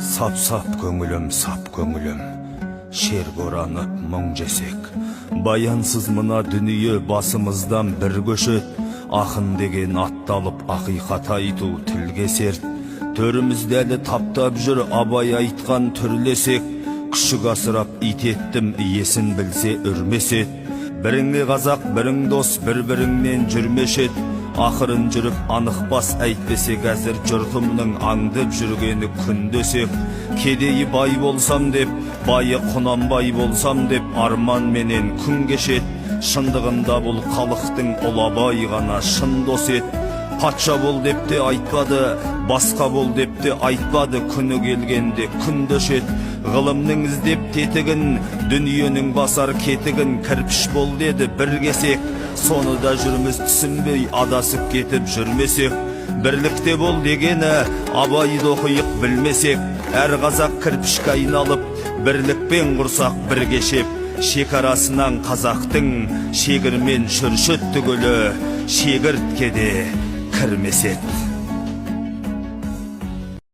Сап-сап көңілім, сап көңілім, шер боранып мұң жесек. Баянсыз мына дүние басымыздан бір көшет. Ақын деген атталып ақиқат айту тілге серт. Төрімізді әлі таптап жүр абай айтқан түрлесек. Күшік асырап ит еттім, иесін білсе үрмесет. Біріңе қазақ, бірің дос, бір-біріңнен жүрмешет. Ақырын жүріп анық бас әйтпесек, әзір жұртымның аңдып жүргені күндесек. Кедейі бай болсам деп, байы Құнанбай болсам деп, арман менен күн кешет. Шындығында бұл халықтың Ұлабай ғана шын дос ет. Патша бол деп те айтпады, басқа бол деп те айтпады, күні келгенде күн дөшет. Ғылымның іздеп тетігін, дүниенің басар кетігін, кірпіш бол деді бір кесек. Соны да жүрміз түсінбей адасып кетіп жүрмесек. Бірлікте бол дегені абайды оқиық білмесек. Әр қазақ кірпішке айналып, бірлікпен құрсақ бір кешеп. Шекарасынан қазақтың шегірмен шүршіт түгілі шегіртке де кірмесек.